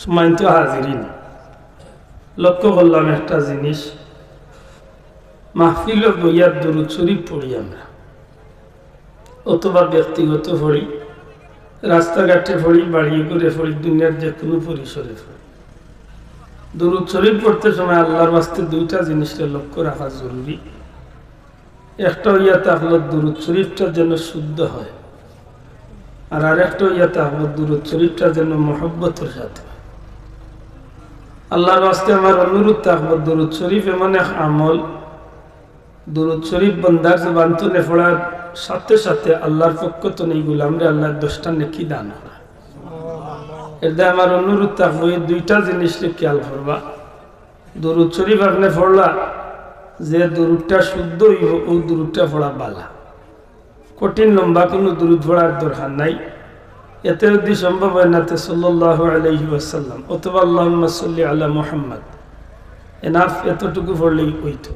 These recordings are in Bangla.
সম্মানিত হাজিরিন, লক্ষ্য করলাম একটা জিনিস, মাহফিল বইয়ার দুরূদ শরীফ পড়ি আমরা, অথবা ব্যক্তিগত পড়ি, রাস্তাঘাটে পড়ি, বাড়ি করে পড়ি, দুনিয়ার যে কোনো পরিসরে পড়ি। দুরূদ শরীফ পড়তে সময় আল্লাহর বাস্তে দুইটা জিনিসের লক্ষ্য রাখা জরুরি। একটা হইয়াতে আপনার দুরূদ শরীফটা যেন শুদ্ধ হয়, আর আরেকটা হইয়াতে আপনার দুরূদ শরীফটা যেন মহব্বতের সাথে। আল্লাহর বাস্তে আমার অনুরোধ থাকবো, দুরূদ শরীফ এমন এক আমল, দুরূদ শরীফ বন্দার জবান তুলে পড়ার সাথে সাথে আল্লাহর পক্ষ তো নেই গুলামরে আল্লাহর 10টা নেকি দান হয়। এতে আমার অনুরোধ থাকবো এই দুইটা জিনিসকে খেয়াল করবা। দুরূদ শরীফ আপনি পড়লা, যে দুরূদটা শুদ্ধ হইব ওই দুরূদটা পড়া বালা। কঠিন লম্বা কোনো দুরূদ পড়ার দরকার নাই। এতে যদি সম্ভব হয় না তে সাল্লাল্লাহু আলাইহি ওয়াসাল্লাম অথবা আল্লাহুম্মা সাল্লি আলা মুহাম্মদ, এনাফ, এতটুকু পড়লেই হইতো।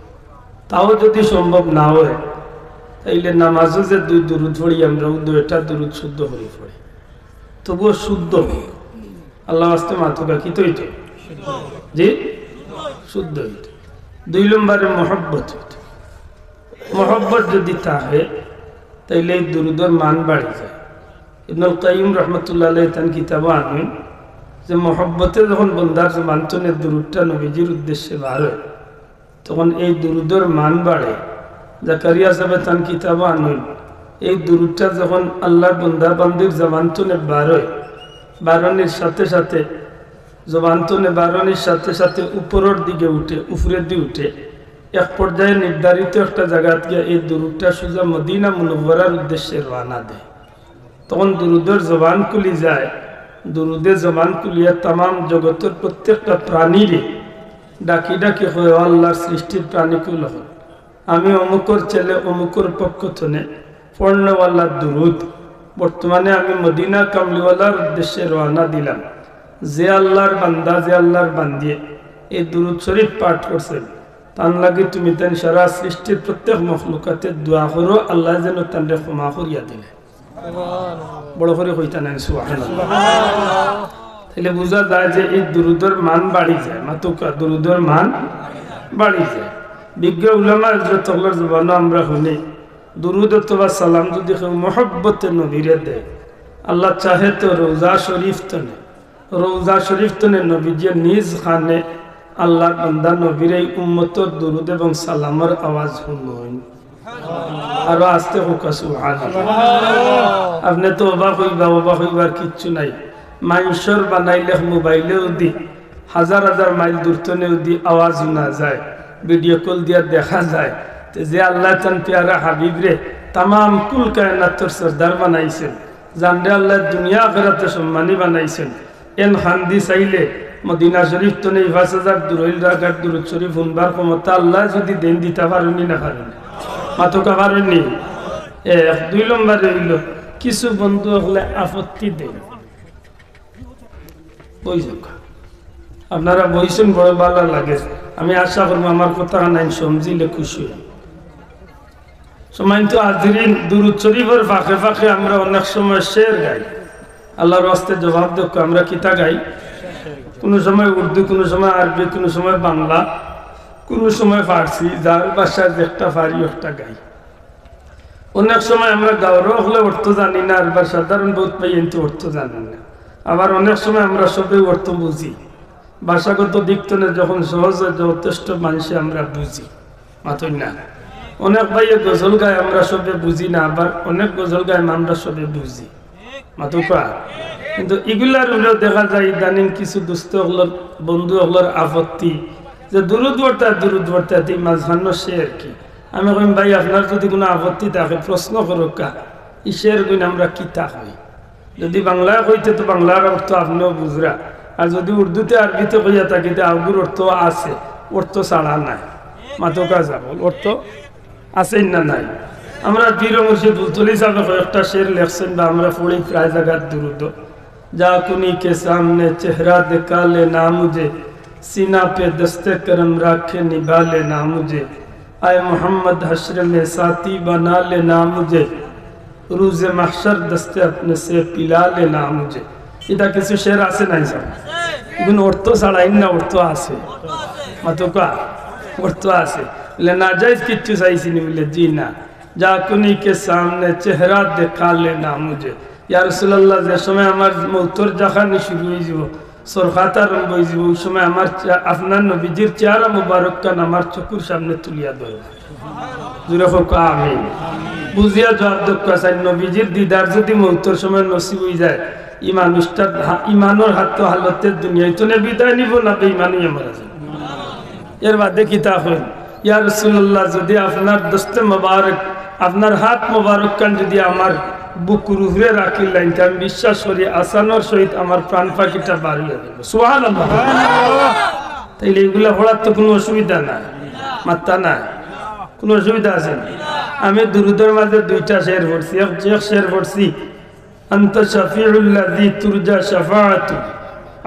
তাও যদি সম্ভব না হয় তাইলে নামাজও যে দুই দুরূদ পড়ি আমরা, দুইটা দুরূদ শুদ্ধ করে পড়ি, তবুও শুদ্ধ আল্লাহ আস্তে মাতুকা কি তো হইতো, জি শুদ্ধ হইতো। 2 নম্বরে মহব্বত হইতো। মহব্বত যদি থাকে তাইলে এই দুরূদের মান বাড়ি যায়। ইবনুল কাইয়িম রাহমাতুল্লাহ আলাইহি তার কিতাবে আনেন যে মহব্বতে যখন বন্দার জবান থেকে দুরূদটা নবীজির উদ্দেশ্যে বার হয় তখন এই দুরূদের মান বাড়ে। জাকারিয়া সাহেব তার কিতাবে আনেন এই দুরূদটা যখন আল্লাহর বন্দা বান্দির জবান থেকে বার হয়, বারণের সাথে সাথে জবান থেকে বারণের সাথে সাথে উপরের দিকে উঠে, উপরের দিকে উঠে এক পর্যায়ে নির্ধারিত একটা জায়গা গিয়ে এই দুরূদটা সোজা মদিনা মুনাওয়ারার উদ্দেশ্যে রওনা দেয়। তখন দুরূদের জবান খুলি যায়। দুরূদে জবান খুলিয়া তামাম জগতের প্রত্যেকটা প্রাণীরে ডাকি ডাকি হয়, আল্লাহর সৃষ্টির প্রাণীকুল হয়, আমি অমুকর ছেলে অমুকর পক্ষ থেকে পড়নেওয়ালার দুরূদ বর্তমানে আমি মদিনা কামলিওয়ালার উদ্দেশ্যে রওনা দিলাম। যে আল্লাহর বান্দা, যে আল্লাহর বান্দিয়ে এই দুরূদ শরীফ পাঠ করছেন তার লাগে তুমি তেন সারা সৃষ্টির প্রত্যেক মখলুকাতের দোয়া করো, আল্লাহ যেন তানরে ক্ষমা করিয়া দিলে। বড় করে কইতা নাই সুবহানাল্লাহ। তাহলে বোঝা যায় যে এই দুরূদের মান বাড়ি যায়, মাতুকা দুরূদের মান বাড়ি যায়। বিজ্ঞ উলামা হযরতুল্লাহর জবানে আমরা শুনি দুরূদ অথবা সালাম যদি কেউ মহব্বতে নবীরে দেয়, আল্লাহ চাহে তো রওজা শরীফ তনে, রওজা শরীফ তনে নবীজি নিজ খানে আল্লাহর বান্দা নবীর এই উম্মতর দুরূদ এবং সালামের আওয়াজ শুনুন। আরো আস্তে হোক সুবহানাল্লাহ। আপনি তো অবাক হইবার কিচ্ছু নাই। মানুষের বানাইলে মোবাইলেও দি, হাজার হাজার মাইল দূরতনেও দি আওয়াজ শোনা যায়, ভিডিও কল দিয়া দেখা যায়। যে আল্লাহ চান পেয়ারা হাবিব রে তামাম কুল কায়নাতের সরদার বানাইছেন, জানরে আল্লাহ দুনিয়া আখিরাতে সম্মানী বানাইছেন, এন খান্দি চাইলে মদিনা শরীফ তো নেই 5000 দূরইল রাখার দুরূদ শরীফ শুনবার ক্ষমতা আল্লাহ যদি দেন দিতে পারেনি না পারেন মাতকা পারেননি। 2 নম্বরে হইল কিছু বন্ধু হলে আপত্তি দেন, আপনারা বইছেন বড় ভালো লাগে। আমি আশা করবো আমার কথা নাই সমঝিলে খুশি। সময় তো হাজিরিন, দুরূদ শরীফের ফাঁকে ফাঁকে আমরা অনেক সময় শের গাই। আল্লাহর রাস্তে জবাব দেখো, আমরা কিতা গাই? কোনো সময় উর্দু, কোনো সময় আরবি, কোনো সময় বাংলা, কোনো সময় ফার্সি, যার ভাষায় একটা ফারি একটা গাই। অনেক সময় আমরা গাওয়ারও হলে অর্থ জানি না, আর সাধারণ বোধ পাই কিন্তু অর্থ জানি না। আবার অনেক সময় আমরা সবে অর্থ বুঝি, ভাষাগত দিক থেকে যখন সহজে যথেষ্ট মানুষে আমরা বুঝি, মাতই না। অনেক ভাইয়ে গজল গায় আমরা সবে বুঝি না, আবার অনেক গজল গায় আমরা সবে বুঝি, মাতুকা। কিন্তু এগুলার হলেও দেখা যায় ইদানিং কিছু দুস্থ হলোর বন্ধু হলোর আপত্তি যে দুরূদ বর্তা মাঝখানো শের কি। আমি কইম ভাই আপনার যদি কোনো আপত্তি থাকে প্রশ্ন করুক, এই শের গুণ আমরা কি তা হই। যদি বাংলায় কইতে তো বাংলার অর্থ আপনিও বুঝরা, আর যদি উর্দুতে আরবিতে কইয়া থাকি তো আগুর অর্থ আছে, অর্থ ছাড়া নাই, মাতকা যাব অর্থ আছে না নাই। আমরা পীর মুর্শিদ বুলতুলি সাহেব কয়েকটা শের লেখছেন বা আমরা পড়ি প্রায় জায়গার দুরূদ। जा कुनी के सामने चेहरा दिखा लेना मुझे, सीना पे दस्ते करम राखे निभा लेना मुझे, आए मोहम्मद हश्र में साथी बना लेना मुझे, रूज़े महशर दस्ते अपने से पिला लेना मुझे। इधर किसी शेर आसे नहीं सब এখন অর্থ ছাড়াই না অর্থ আছে মাতুকা অর্থ আছে বলে না যাইজ কিচ্ছু চাইছি নি বলে জি না যা কুনি কে সামনে চেহারা দেখা লেনা মুঝে ইয়া রাসূলুল্লাহ যে সময় আমার মৌতর জাখানি শুরু হয়ে যাব সরকাত আরম্ভ হয়ে যাব ওই সময় আমার আপনার নবীজির চেহারা মুবারক কান আমার চোখের সামনে তুলিয়া ধরবে জুরে হোক আমিন বুঝিয়া জবাব দক্কা চাই নবীজির দিদার যদি মৌতর সময় নসিব হয়ে যায় এই মানুষটার ইমানের হাত হালতের দুনিয়ায় তো বিদায় নিব না বেঈমানই মারা যাবে এর বাদে কিতা হইল ইয়া রাসূলুল্লাহ যদি আপনার দস্তে মোবারক আপনার হাত মোবারক কান যদি আমার বুকুর উপরে রাখিলেন আমি বিশ্বাস করি আসানোর সহিত আমার প্রাণ পাখিটা বাড়িয়ে দেবো সুবহানাল্লাহ তাইলে এগুলা পড়ার তো কোনো অসুবিধা নাই মাত্তা নাই কোনো অসুবিধা আছে আমি দুরুদের মাঝে দুইটা শের পড়ছি এক শের পড়ছি আনতা শাফিউল্লাযী তুরজা শাফাআতু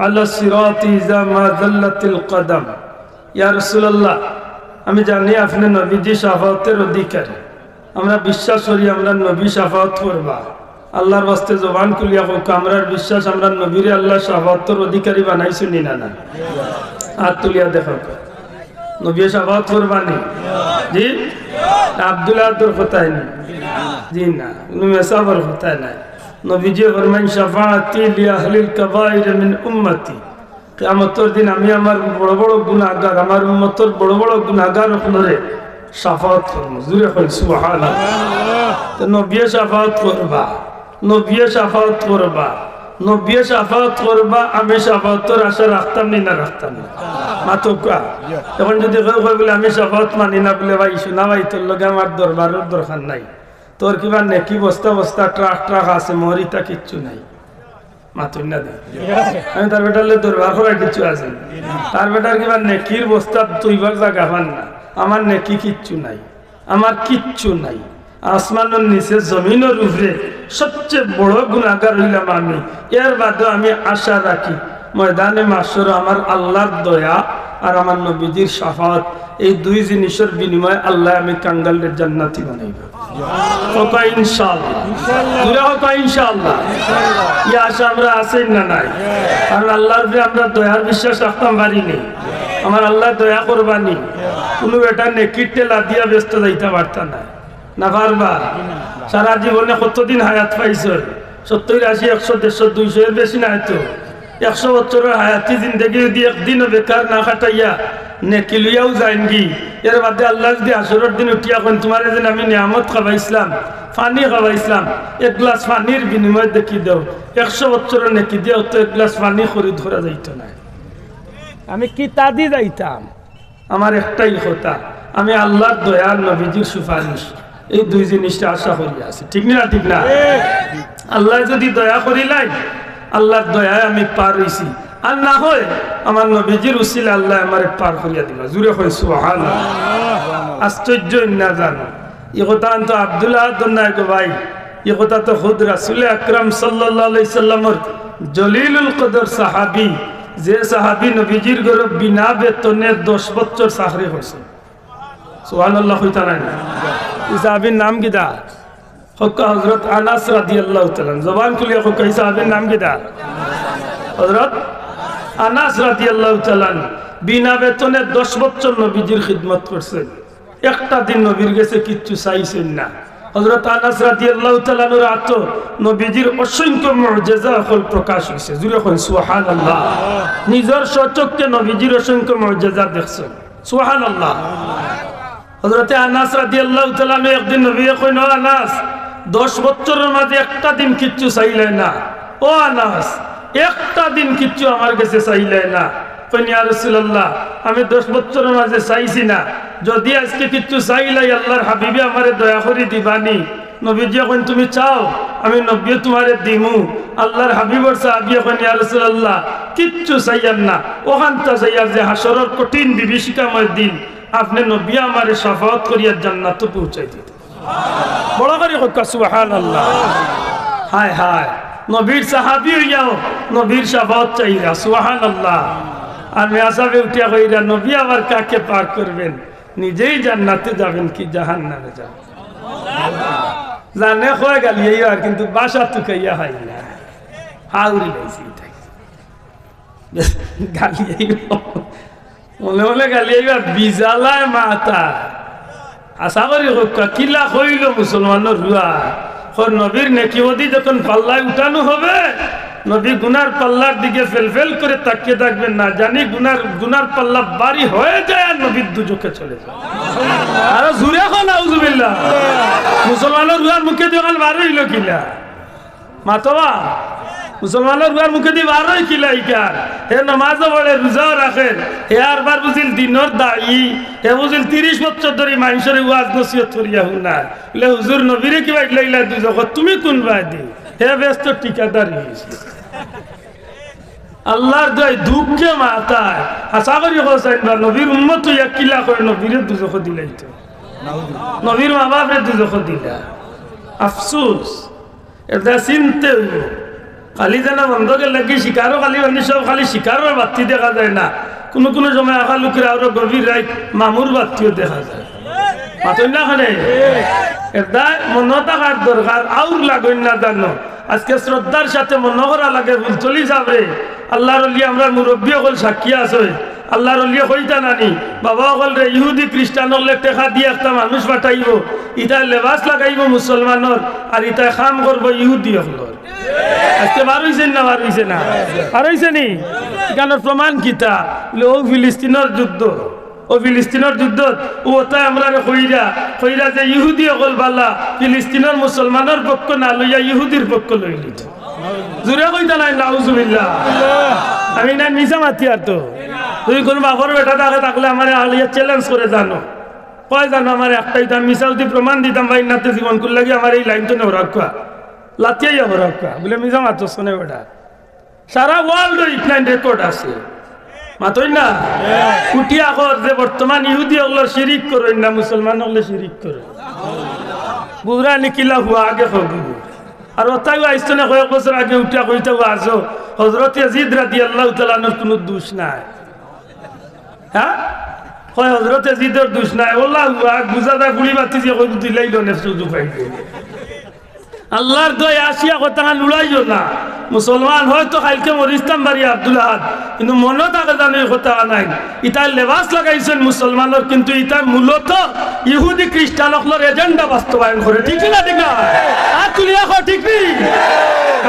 আলা সিরাতি ইযা মা যাল্লাতিল কদম ইয়া রাসূলুল্লাহ আমি জানি আপনি নবীজি শাফাআতের অধিকারী আমরা বিশ্বাস করি আমরা নবী শাফাআত করবা আল্লাহর ওয়াস্তে জবান খুলিয়া হোক আমরার বিশ্বাস আমরা নবীরে আল্লাহ শাফাআতের অধিকারী বানাইছি নি না হাত তুলিয়া দেখো নবী শাফাআত করবানি জি আব্দুল্লাহ তোর কথাই না জি না মেসাবর কথাই না নবীজি ফরমান শাফাআতি লি আহলিল কাবাইর মিন উম্মতি কিয়ামতের দিন আমি আমার বড় বড় গুনাহগার আমার উম্মতের বড় বড় গুনাহগার আপনারে শাফাআত করব জুরে কই সুবহানাল্লাহ তো নবী শাফাআত করবা নবী শাফাআত করবা নবী শাফাআত করবা আমি শাফাআতের আশা রাখতাম না রাখতাম না মাতকা এখন যদি কই বলে আমি শাফাআত মানি না বলে ভাই শোনা ভাই তোর লগে আমার দরবারের দরকার নাই তোর কিবা নেকি বস্তা বস্তা ট্রাক ট্রাক আছে মরিতা কিচ্ছু নাই মাতুই না দে আমি তার বেটালে দরবার করা কিছু আছে তার বেটার কিবা নেকির বস্তা তুইবার জায়গা পান না আমার নেকি কিচ্ছু নাই আমার কিচ্ছু নাই আসমানের নিচে জমিনের উপরে সবচেয়ে বড় গুনাহগার হইলাম আমি এর বাদে আমি আশা রাখি ময়দানে মাশর আমার আল্লাহর দয়া আর আমার নবীজির শাফাআত এই দুই জিনিসের বিনিময়ে আল্লাহ আমি কাঙ্গালের জান্নাতি বানাইব ওকা ইনশাআল্লাহ ইনশাআল্লাহ ওকা ইনশাআল্লাহ এই আশা আমরা আছে না নাই কারণ আল্লাহর উপরে আমরা দয়ার বিশ্বাস রাখতাম পারিনি আমার আল্লাহ দয়া করবানি কোনো এটা নেকির টেলা দিয়া ব্যস্ত যাইতে পারতাম না না পারবা সারা জীবনে কতদিন হায়াত পাইছ 70 80 100 150 200 এর বেশি না হয়তো 100 বছরের হায়াতি জিন্দগি যদি একদিনও বেকার না কাটাইয়া নেকি লইয়াও যাইনগি এর বাদে আল্লাহ যদি আসরের দিন উঠিয়া কোন তোমার যেন আমি নিয়ামত খাওয়াইছিলাম পানি খাওয়াইছিলাম এক গ্লাস পানির বিনিময়ে দেখি দাও 100 বছরের নেকি দিয়াও তো এক গ্লাস পানি খরিদ করা যাইতো না আমি কি তাদি যাইতাম আমার একটাই কথা আমি আল্লাহর দয়ার নবীজির সুপারিশ এই দুই জিনিসটা আশা করি আছে ঠিক না ঠিক না আল্লাহ যদি দয়া করিলাই আল্লাহর দয়ায় আমি পার হইছি আর না হয় আমার নবীজির উসিলা আল্লাহ আমারে পার করিয়া দিবা জুরে কই সুবহানাল্লাহ আশ্চর্য না জানো এই কথা তো আব্দুল্লাহ দন্নায় গো ভাই এই কথা তো খুদ রাসূল আকরাম সাল্লাল্লাহু আলাইহি সাল্লামের জলিলুল কদর সাহাবী যে সাহাবী নবীজির ঘরে বিনা বেতনে 10 বছর চাকরি করছে সুবহানাল্লাহ কইতা না এই সাহাবীর নাম কি দা হক্কা হযরত আনাস রাদিয়াল্লাহু তাআলা জবান খুলে হক্কা এই সাহাবীর নাম কি দা হযরত আনাস রাদিয়াল্লাহু তাআলা বিনা বেতনে 10 বছর নবীজির খিদমত করছেন একটা দিন নবীর কাছে কিচ্ছু চাইছেন না হযরত আনাস রাদিয়াল্লাহু তাআলা এর আত নবীজির অসংখ্য মুজিজা হল প্রকাশ হইছে জুরে কোন সুবহানাল্লাহ নিজের চক্ষে নবীজির অসংখ্য মুজিজা দেখছেন সুবহানাল্লাহ হযরত আনাস রাদিয়াল্লাহু তাআলা একদিন নবী কইন আনাস 10 বছরের মাঝে একটা দিন কিচ্ছু চাইলে না ও আনাস একটা দিন কিচ্ছু আমার কাছে চাইলে না কইন ইয়া রাসূলুল্লাহ আমি 10 বছরের মাঝে চাইছি না যদি আজকে কিচ্ছু চাইলাই আল্লাহর হাবিবে আমারে দয়া করে দিবানি নবীজি কইন তুমি চাও আমি নবী তোমারে দিমু আল্লাহর হাবিবর সাহাবী কইন ইয়া রাসূলুল্লাহ কিচ্ছু চাইয়াম না ওখানটা চাইয়া যে হাসরের কঠিন বিভীষিকাময় দিন আপনি নবী আমারে শাফাআত করিয়া জান্নাত পৌঁছাই দিতে সুবহানাল্লাহ বড় করে কইয়া সুবহানাল্লাহ হায় হায় নবীর সাহাবী হইয়াও নবীর শাফাআত চাইরা সুবহানাল্লাহ আর মেয়াসাবে উঠিয়া কইরা নবী আবার কাকে পার করবেন নিজেই জান্নাতে যাবেন কি জাহান্নামে যাবেন জানে কয় গালিয়া আর কিন্তু বাসা তো কইয়া হয় না হাউরি লাইছি গালি আইব মনে মনে গালি আইবা বিজালায় মাতা আশা করি কিলা কইল মুসলমানের রুয়া নবীর নেকিবদি যখন পাল্লায় উঠানো হবে নবী গুনার পাল্লার দিকে ফেল করে তাকিয়ে থাকবেন না জানি গুনার পাল্লা বাড়ি হয়ে যায় আর নবীর দুজকে চলে যায় আরো জুড়ে এখন আউযুবিল্লাহ মুসলমানের রুয়ার মুখে দিয়ে বার হইল কিলা মাতবা মুসলমানের রুয়ার মুখে দিয়ে বার হই কিলা ইকার হে নামাজও পড়ে রোজাও রাখেন হে আরবার বুঝিল দিনের দায়ী হে বুঝিল 30 বছর ধরে মানুষের ওয়াজ নসিহত করিয়া হুনা বলে হুজুর নবীরে কি বাইট লাইলা দুজক তুমি কোন বাদি হে ব্যস্ত ঠিকাদারি আল্লাহর দয় দুঃখে মাতায় আশা করি হোসেন বা নবীর উম্মত ইয়া কিলা করে নবীরে দুজক দিলাইতো নবীর মা বাপরে দুজক দিলা আফসোস এটা চিনতে হইব খালি জানা বন্ধ গেলে কি শিকারও খালি বানি সব খালি শিকারের বাতি দেখা যায় না কোনো কোনো সময় আঁকা লোকের আরো গভীর রাত মামুর বাতিও দেখা যায় মাতই না খানে এটা মনে থাকার দরকার আউর লাগই না জানো আজকে শ্রদ্ধার সাথে মনে করা লাগে ভুল চলি যাবে আল্লাহর অলি আমরা মুরব্বী সকল সাক্ষী আছে আল্লাহর অলি কইতা নানি বাবা সকল রে ইহুদি খ্রিস্টান হলে টেকা দিয়ে একটা মানুষ পাঠাইব ইটাই লেবাস লাগাইব মুসলমানের আর ইটাই কাম করবো ইহুদি সকল আজকে বার হইছে না বার হইছে না বার হইছে নি এখানের প্রমাণ কিতা ও ফিলিস্তিনের যুদ্ধ ও ফিলিস্তিনের যুদ্ধত ওটাই আমরা কইরা যে ইহুদি সকল বালা ফিলিস্তিনের মুসলমানের পক্ষ না লইয়া ইহুদির পক্ষ লই লিত জুড়ে কইতা নাই নাউজুবিল্লাহ আমি না মিছা মাতি আর তো তুই কোন বাপর বেটা থাকে থাকলে আমার আলিয়া চ্যালেঞ্জ করে জানো কয় জানো আমার একটাই দাম মিছা যদি প্রমাণ দিতাম ভাই নাতে জীবন করলে লাগে আমার এই লাইন তো নেও রাখা লাতিয়াই যাবো রাখা বলে মিছা মাত্র শোনে বেটা সারা ওয়ার্ল্ড ইটনাইন রেকর্ড আছে মাতই না উঠি আগর যে বর্তমান ইহুদি ওগুলো শিরিক করেন না মুসলমান ওগুলো শিরিক করে বুঝরা নিকিলা হুয়া আগে হবি আর ওটাও আইসতো না কয়েক বছর আগে উঠিয়া কইতে আসো হজরত ইয়াজিদ রাদিয়াল্লাহু তাআলা আনহুর কোনো দোষ নাই হ্যাঁ হয় হজরত ইয়াজিদের দোষ নাই ওলা হুয়া গুজাদা গুলি বাতি যে কই দিলাইলো না সুযোগ পাইবে আল্লাহর দয় আসিয়া কথা লুড়াইও না মুসলমান হয়তো কালকে মরিস্তাম বাড়ি আব্দুল্লাহ কিন্তু মনে থাকে জানো এই কথা নাই ইটার লেবাস লাগাইছেন মুসলমানের কিন্তু ইটা মূলত ইহুদি খ্রিস্টান সকলের এজেন্ডা বাস্তবায়ন করে ঠিক না ঠিক না আর তুলিয়া কো ঠিক নেই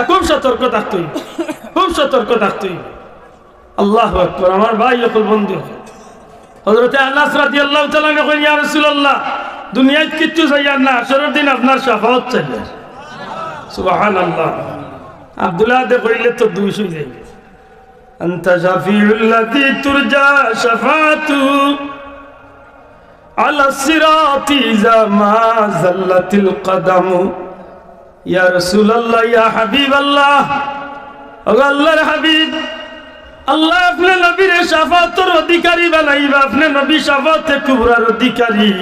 খুব সতর্ক থাকতেই খুব সতর্ক থাকতেই আল্লাহু আকবার আমার ভাই সকল বন্ধু হযরত আনাস রাদিয়াল্লাহু তাআলা কইলেন ইয়া রাসূলুল্লাহ দুনিয়ায় কিচ্ছু চাই না আসরের দিন আপনার শাফাআত চাই সুবহানাল্লাহ আব্দুল্লাহ দে কইলে তো 200 যাই আনতা শাফিউল্লাতি তুরজা শাফাতু আলা সিরাতি জামা জাল্লাতিল কদম ইয়া রাসূলুল্লাহ ইয়া হাবিবাল্লাহ ও আল্লাহর হাবিব আল্লাহ আপনি নবীর শাফাতের অধিকারী বানাইবা আপনি নবী শাফাতে কুবরার অধিকারী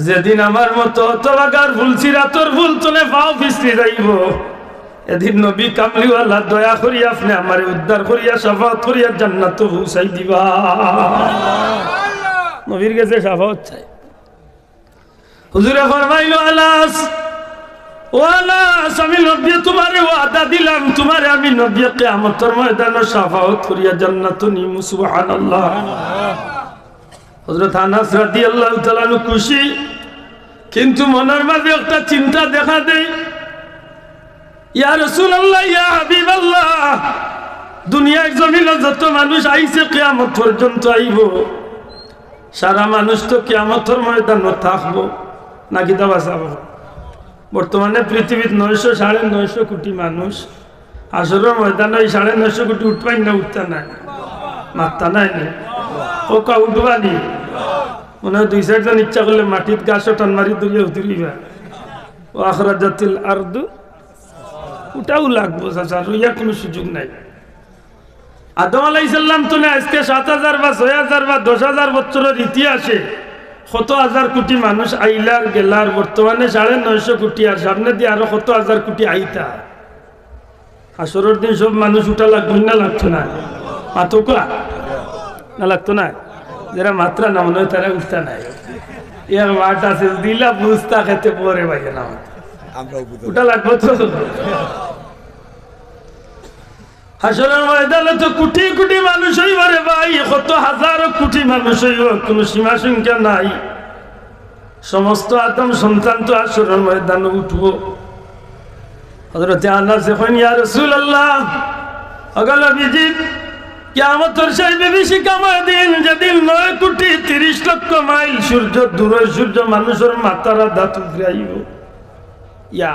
যেদিন আমার মতো তবাগার ফুল সিরাতর ফুল চলে পাও ফিসলি যাইব এদিন নবী কামলিওয়ালা দয়া করি আপনি আমারে উদ্ধার করিয়া শাফাত করিয়া জান্নাত পৌঁছাই দিবা নবীর কাছে শাফাত চাই হুজুরে ফরমাইলো আলাস ওয়ালাস আমি নবী তোমারে ওয়াদা দিলাম তোমারে আমি নবী কিয়ামতের ময়দানে শাফাত করিয়া জান্নাত নিমু সুবহানাল্লাহ হযরত আনাস রাদিয়াল্লাহু তাআলা খুশি কিন্তু মনের মাঝে একটা চিন্তা দেখা দেয় ইয়া রাসূলুল্লাহ ইয়া হাবিবাল্লাহ দুনিয়ার জমিনে যত মানুষ আইছে কিয়ামত পর্যন্ত আইব সারা মানুষ তো কিয়ামতের ময়দানে থাকবো নাকি দাবা যাবো বর্তমানে পৃথিবীর 900-950 কোটি মানুষ আসরের ময়দানে 950 কোটি উঠবাই না উঠতা নাই মাত্তা নাই ওকা উঠবানি মনে হয় 2-4 জন ইচ্ছা করলে মাটির গাছ টান মারি দূরে উতরিবা ও আখরাজাতিল আরদু উঠাও লাগবো চাচা রইয়া কোনো সুযোগ নাই আদম আলাইহিস সালাম তো না আজকে 7000 বা 6000 বা 10000 বছরের ইতিহাসে কত হাজার কোটি মানুষ আইলার গেলার বর্তমানে 950 কোটি আর সামনে দিয়ে আরো কত হাজার কোটি আইতা আসরের দিন সব মানুষ উঠা লাগবে না লাগতো না মাতকা না লাগতো না যারা মাত্রা না মনে হয় তারা উঠতা নাই এর মাঠ আছে দিলা বুঝতা খেতে পরে ভাইয়া না উঠা লাগবো তো হাসরের ময়দানে তো কোটি কোটি মানুষ হইব রে ভাই, কত হাজার কোটি মানুষ হইব, কোনো সীমা সংখ্যা নাই। সমস্ত আদম সন্তান তো হাসরের ময়দানে উঠবো। হযরত আনাস যখন ইয়া রাসূলুল্লাহ আগাল নবীজি কিয়ামতের সেই বিভীষিকাময় দিন, যেদিন 9 কোটি 30 লক্ষ মাইল সূর্য দূরে সূর্য মানুষের মাথার দাঁত উঠরাইব। ইয়া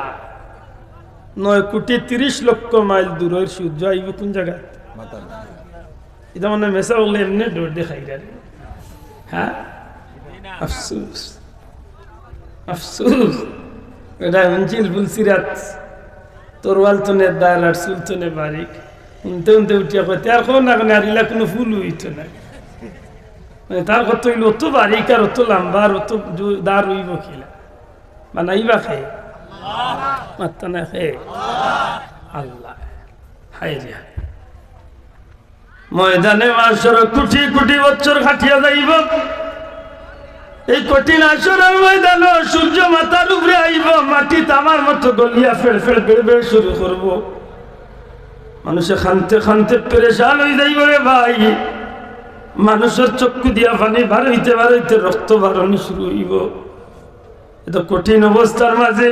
9 কোটি 30 লক্ষ মাইল দূরের সূর্য আইব কোন জায়গায়? এটা মানে মেসা বললে এমনি দৌড় দেখাই গেল। হ্যাঁ, আফসোস আফসোস। এটা মঞ্জিল বুলসিরাত তরওয়াল তনে দাল আর সুলতনে বারিক উনতে উনতে উঠিয়া কইতে আর কোন না কোন আরিলা কোনো ফুল হইতো না। মানে তার কত হইল অত বারিক আর অত লম্বা আর অত দার হইব খিলা বানাইবা খায় মাত্তা না খায় আল্লাহ। হায় রে, ময়দানে মাশর কোটি কোটি বছর খাটিয়া যাইব। এই কঠিন আসরের ময়দানে সূর্য মাথার উপরে আইব, মাটি তামার মতো গলিয়া ফেড় ফেড় বেড়ে বেড়ে শুরু করব। মানুষে খানতে খানতে পেরেশান হয়ে যাইব রে ভাই। মানুষের চক্ষু দিয়া পানি বার হইতে রক্ত বারণি শুরু হইব। এত কঠিন অবস্থার মাঝে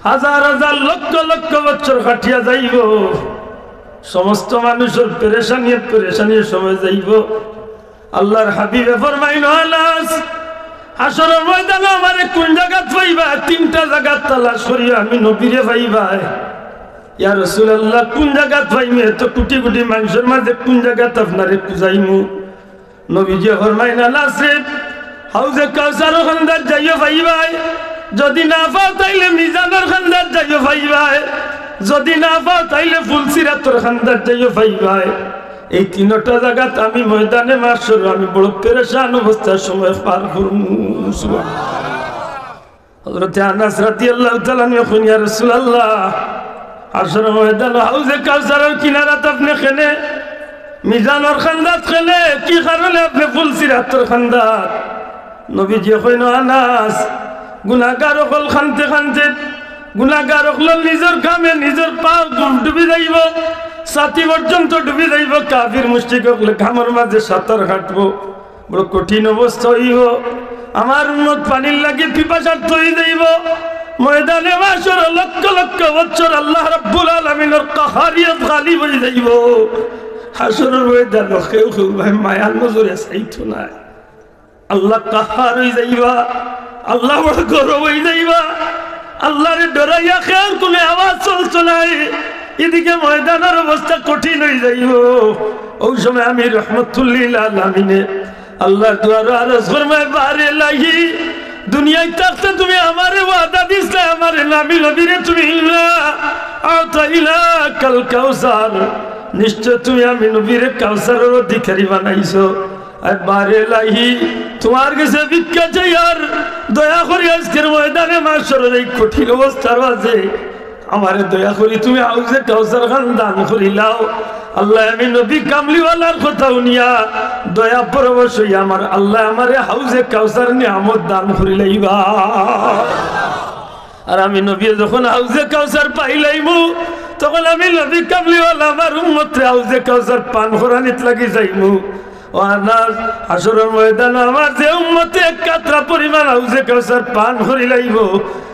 হাজার হাজার লক্ষ লক্ষ বছর খাটিয়া যাইব। সমস্ত মানুষের পেরেশানির সময় যাইব। আল্লাহর হাবিবে ফরমাইল আনাস, হাসরের ময়দানে আমারে কোন জায়গাত পাইবা? 3টা জায়গা তালাশ করিয়া আমি নবীরে পাইবা। ইয়া রাসূলুল্লাহ, কোন জায়গাত পাইমু? এত কোটি কোটি মানুষের মাঝে কোন জায়গাত আপনারে খুঁজাইমু? নবীজি ফরমাইল আনাস রে, হাউজে কাউসারের খান্দার যাইও পাইবা। যদি না পাও তাইলে মিজানের খান্দার যাইও পাইবা। যদি না পাও তাইলে ফুলসিরাতের খান্দার যাইও পাইবা। এই 3টা জায়গাত আমি ময়দানে মাশর আমি বড় পেরেশান অবস্থার সময় পার করমু। হযরত আনাস রাদিয়াল্লাহু তাআলা কইলেন, ইয়া রাসূলুল্লাহ, হাসর ময়দান হাউজে কাউসারের কিনারাত আপনি খেনে, মিজানের খান্দাত খেনে, কি কারণে আপনি ফুলসিরাতের খান্দাত? নবীজি কইলেন, আনাস, গুনাহগার হল খানতে খানতে গুনাহগার হল নিজের কামে নিজের পা ডুবি যাইব, ছাতি পর্যন্ত ডুবি যাইব। কাফির মুশরিক হলে ঘামের মাঝে সাঁতার কাটবো, বড় কঠিন অবস্থা হইব। আমার উম্মত পানির লাগে পিপাসার্থ হয়ে যাইব। ময়দানে মাশর লক্ষ লক্ষ বছর আল্লাহ রাব্বুল আলামিনের কাহারিয়ত গালিব হয়ে যাইব। হাসরের ময়দানে কেউ কেউ ভাই মায়ার নজরে চাইতো না। আল্লাহ কাহার হয়ে যাইবা, আল্লাহ বড় গরম হয়ে যাইবা। আল্লাহরে ডরাইয়া খেয়ার কোনো আওয়াজ চলতো নাই। এদিকে ময়দানের অবস্থা কঠিন হয়ে যাইব। ওই সময় আমি রহমতুল্লিল আলামিনে আল্লাহর দুয়ারে আরজ ফরমাই, বারে লাহি, দুনিয়ায় থাকতে তুমি আমারে ওয়াদা দিছিলে, আমারে নামি নবীরে তুমি আতাইলা কাল কাউসার, নিশ্চয় তুমি আমি নবীরে কাউসারের অধিকারী বানাইছো। আর বারে লাহি, তোমার কাছে ভিক্ষা চাই, আর দয়া করে আজকের ময়দানে মাশরের এই কঠিন অবস্থার মাঝে আমারে দয়া করি তুমি হাউজে কাউসার খান দান করিলাও। আল্লাহ আমি নবী কামলিওয়ালার কথা শুনিয়া দয়া পরবশ হইয়া আমার আল্লাহ আমারে হাউজে কাউসার নিয়ামত দান করিলাইবা। আর আমি নবী যখন হাউজে কাউসার পাইলাইমু, তখন আমি নবী কামলিওয়ালা আমার উম্মতে হাউজে কাউসার পান করানিত লাগি যাইমু। ও আনাস, হাসরের ময়দানে আমার যে উম্মতে 1 কাতরা পরিমাণ হাউজে কাউসার পান করিলাইব,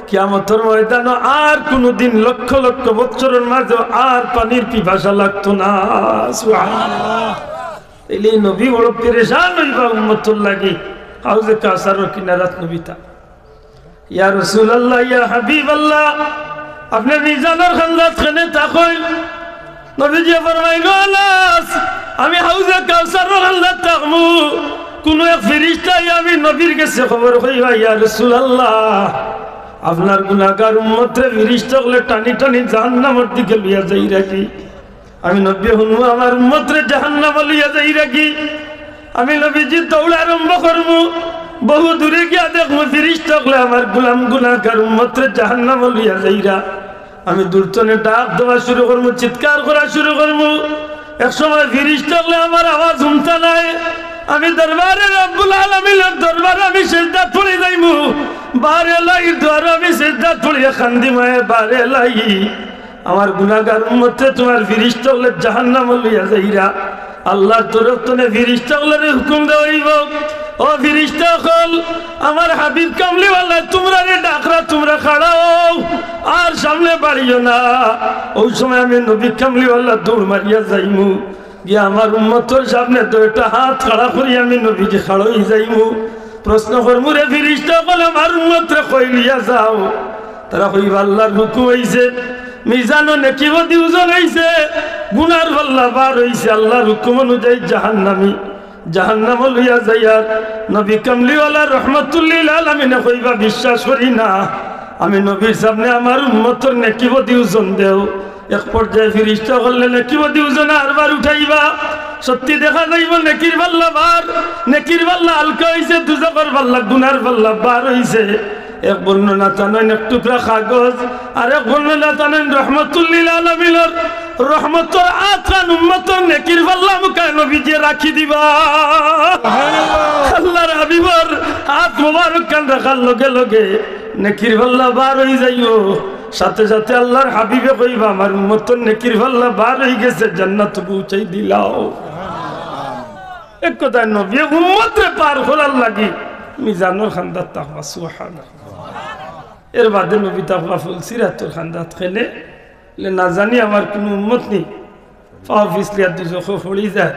কিয়ামতের ময়দানে আর কোনদিন লক্ষ লক্ষ বছরের মাঝে আর পানির পিপাসা লাগতো না। সুবহানাল্লাহ। এলি নবী বড় পেরেশান হইবা উম্মতর লাগি। হাউজে কাউসারের কিনারাত নবীতা, ইয়া রাসূলুল্লাহ, ইয়া হাবিবাল্লাহ, আপনি মিজানের খান্দাত খানে তাকইল। নবীজি ফরমাইলো, আনাস, আমি হাউজে কাউসারের খান্দাত তাকমু। কোন এক ফেরেশতা আমি নবীর কাছে খবর কইবা, ইয়া রাসূলুল্লাহ, আপনার গুনাহগার উম্মতে ফেরেশতা হলে টানি টানি জাহান্নামের দিকে লইয়া যাই রাখি। আমি নবী শুনবো আমার উম্মতরে জাহান্নামে লইয়া যাই রাখি। আমি নবীজি দৌড় আরম্ভ করবো, বহু দূরে গিয়া দেখবো ফেরেশতা হলে আমার গোলাম গুনাহগার উম্মতরে জাহান্নামে লইয়া যাইরা। আমি দূরতনে ডাক দেওয়া শুরু করবো, চিৎকার করা শুরু করবো। এক সময় ফেরেশতা হলে আমার আওয়াজ শুনতে নাই। আমি দরবারে রব্বুল আলামিনের দরবারে আমি সিজদা পড়ে যাইমু। বারে লাই দ্বার আমি সিজদা পড়ে খান্দি মায়ে, বারে লাই আমার গুনাহগার উম্মতে তোমার ফিরিস্তা হলে জাহান্নামে লইয়া যাইরা আল্লাহর তরফ থেকে ফিরিস্তা হলে হুকুম দেওয়াইব ও ফিরিস্তা হল আমার হাবিব কামলিওয়ালা তোমরা রে ডাকরা তোমরা খাড়াও আর সামনে বাড়িও না ওই সময় আমি নবী কামলিওয়ালা দৌড় মারিয়া যাইমু গিয়া আমার উম্মতের সামনে তো একটা হাত খাড়া করি আমি নবীকে খাড়াই যাইমু প্রশ্ন করমু রে ফিরিস্তা হল আমার উম্মতরে কই লিয়া যাও তারা কইব আল্লাহর হুকুম হইছে মিজানো নেকি বদি ওজন হইছে গুনার পাল্লা বার হইছে আল্লাহর হুকুম অনুযায়ী জাহান্নাম লইয়া যাইয়ার নবী কামলিওয়ালা রাহমাতুল লিল আলামিন কইবা বিশ্বাস করি না আমি নবীর সামনে আমার উম্মতের নেকি বদি ওজন দেও এক পর্যায়ে ফিরিস্তা করলে নেকি বদি ওজন আরবার উঠাইবা সত্যি দেখা যাইব নেকির পাল্লা বার নেকির পাল্লা হালকা হইছে দুজকের পাল্লা গুনার পাল্লা বার হইছে এক বর্ণনা টানেন এক টুকরা কাগজ আর এক বর্ণনা টানেন রাহমাতুল লিল আলামিনের রহমতর আত্রান উম্মতর নেকির পাল্লা মুখায় নবীজি রাখি দিবা আল্লাহর হাবিবর হাত মোবারক কান রাখার লগে লগে নেকির পাল্লা বার হয়ে যাইও সাথে সাথে আল্লাহর হাবিবে কইবা আমার উম্মতর নেকির পাল্লা বার হয়ে গেছে জান্নাত পৌঁছাই দিলাও এক কথা নবী উম্মতরে পার করার লাগি মিজানুর খান্দাত তাকওয়া সুবহানাল্লাহ এর বাদে নবী তাকওয়া ফুল সিরাতুল খান্দাত খেলে না জানি আমার কোনো উম্মত নেই পাও ফিসলিয়া দুজখ পড়ি যায়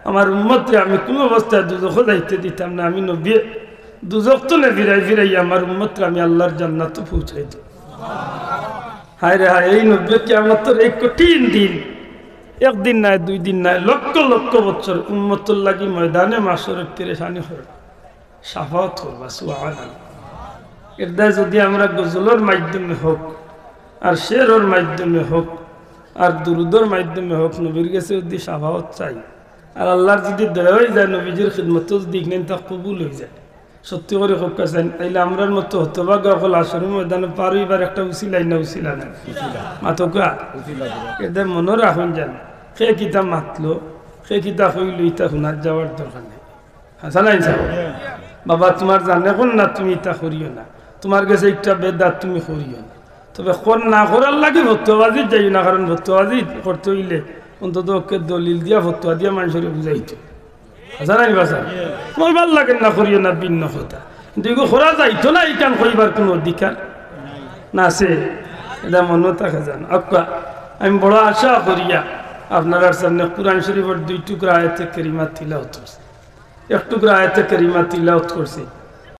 আমার উম্মতরে আমি কোনো অবস্থায় দুজখ যাইতে দিতাম না আমি নবী দুজখ তো না ফিরাই ফিরাই আমার উম্মতরে আমি আল্লাহর জান্নাত পৌঁছাই দিই হায় রে হায় এই নবী কিয়ামতের এই কঠিন দিন একদিন নাই দুই দিন নাই লক্ষ লক্ষ বছর উম্মতুল লাগি ময়দানে মাশরের পেরেশানি হয় শাফাত করবা সুবহানাল্লাহ এরদা যদি আমরা গজলের মাধ্যমে হোক আর শেরর মাধ্যমে হোক আর দুরুদর মাধ্যমে হোক নবীর কাছে যদি শাফাত চাই আর আল্লাহর যদি দয়া হয়ে যায় নবীজির খিদমত যদি নেন তা কবুল হয়ে যায় সত্যি করে হোক কাছেন তাইলে আমরার মতো হতভাগ্য হল আসরের ময়দানে পার হইবার একটা উসিলাই না উসিলা না মাতকা এদের মনে রাখুন যান সে কিতা মাতলো সে কিতা হইল ইতা শোনার যাওয়ার দরকার নেই হাসা নাই যাও বাবা তোমার জানে কোন না তুমি ইতা করিও না তোমার কাছে একটা বেদাত তুমি করিও না তবে কোন না করার লাগে ভত্তবাজি যাই না কারণ ভত্তবাজি করতে হইলে অন্তত ওকে দলিল দিয়া ভত্তবা দিয়া মানুষের বুঝাইতো হাসা নাই বাসা তোমার ভাল লাগে না করিও না ভিন্ন কথা কিন্তু এগুলো করা যাইতো না ইকান করিবার কোনো অধিকার না আছে এটা মনে থাকে জান আক্কা আমি বড় আশা করিয়া আপনার সামনে কুরআন শরীফের দুই টুকরা আয়াতে কারিমা তিলাওয়াত করছি এক টুকরা আয়াতে কারিমা তিলাওয়াত করছি